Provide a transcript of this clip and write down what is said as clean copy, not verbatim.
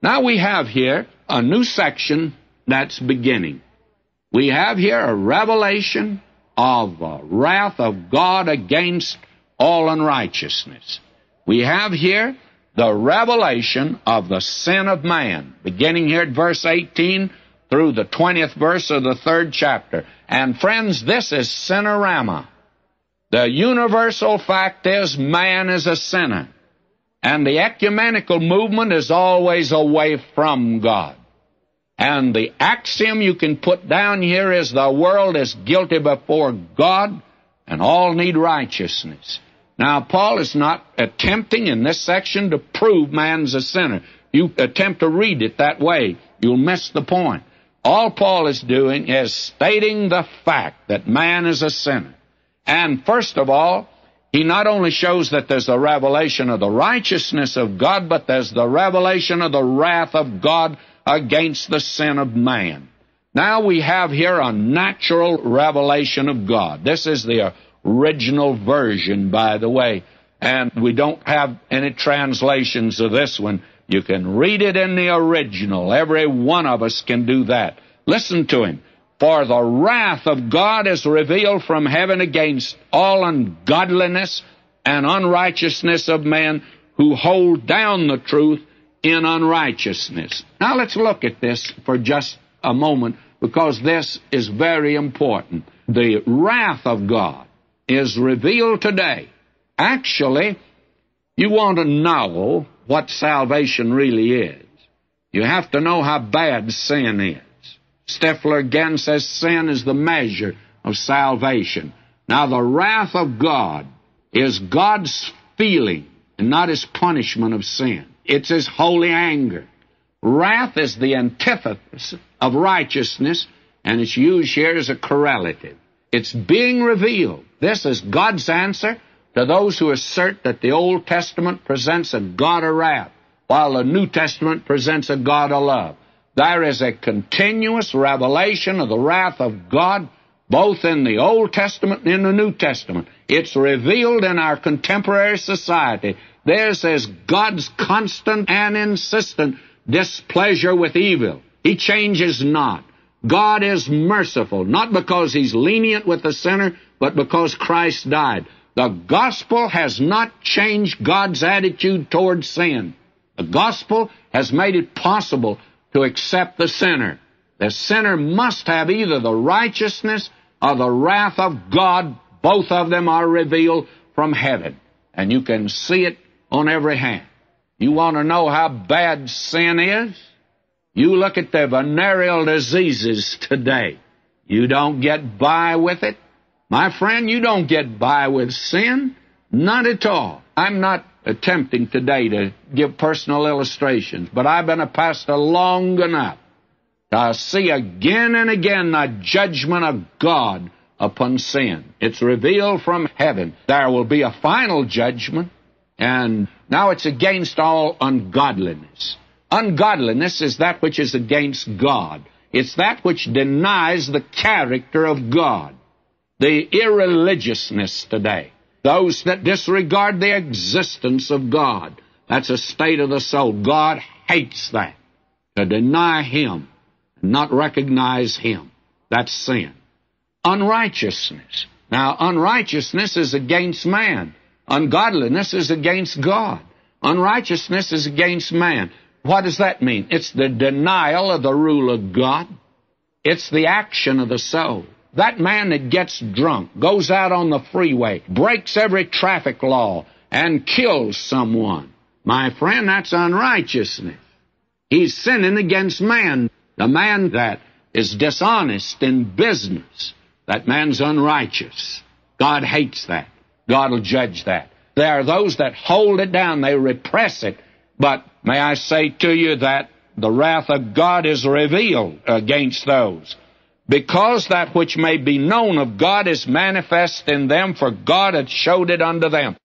Now we have here a new section that's beginning. We have here a revelation of the wrath of God against all unrighteousness. We have here the revelation of the sin of man, beginning here at verse 18 through the 20th verse of the 3rd chapter. And friends, this is Sinorama. The universal fact is man is a sinner. And the ecumenical movement is always away from God. And the axiom you can put down here is the world is guilty before God and all need righteousness. Now, Paul is not attempting in this section to prove man's a sinner. You attempt to read it that way, you'll miss the point. All Paul is doing is stating the fact that man is a sinner. And first of all, he not only shows that there's a revelation of the righteousness of God, but there's the revelation of the wrath of God against the sin of man. Now we have here a natural revelation of God. This is the original version, by the way, and we don't have any translations of this one. You can read it in the original. Every one of us can do that. Listen to him. For the wrath of God is revealed from heaven against all ungodliness and unrighteousness of men who hold down the truth in unrighteousness. Now let's look at this for just a moment, because this is very important. The wrath of God is revealed today. Actually, you want to know what salvation really is. You have to know how bad sin is. Stifler again says sin is the measure of salvation. Now, the wrath of God is God's feeling and not his punishment of sin. It's his holy anger. Wrath is the antithesis of righteousness, and it's used here as a correlative. It's being revealed. This is God's answer to those who assert that the Old Testament presents a God of wrath, while the New Testament presents a God of love. There is a continuous revelation of the wrath of God, both in the Old Testament and in the New Testament. It's revealed in our contemporary society. This is God's constant and insistent displeasure with evil. He changes not. God is merciful, not because he's lenient with the sinner, but because Christ died. The gospel has not changed God's attitude toward sin. The gospel has made it possible to accept the sinner. The sinner must have either the righteousness or the wrath of God. Both of them are revealed from heaven, and you can see it on every hand. You want to know how bad sin is? You look at the venereal diseases today. You don't get by with it. My friend, you don't get by with sin. Not at all. I'm not attempting today to give personal illustrations, but I've been a pastor long enough to see again and again the judgment of God upon sin. It's revealed from heaven. There will be a final judgment, and now it's against all ungodliness. Ungodliness is that which is against God. It's that which denies the character of God. The irreligiousness today. Those that disregard the existence of God. That's a state of the soul. God hates that. To deny him, not recognize him. That's sin. Unrighteousness. Now, unrighteousness is against man. Ungodliness is against God. Unrighteousness is against man. What does that mean? It's the denial of the rule of God. It's the action of the soul. That man that gets drunk, goes out on the freeway, breaks every traffic law, and kills someone. My friend, that's unrighteousness. He's sinning against man. The man that is dishonest in business, that man's unrighteous. God hates that. God will judge that. There are those that hold it down. They repress it. But may I say to you that the wrath of God is revealed against those. Because that which may be known of God is manifest in them, for God hath showed it unto them.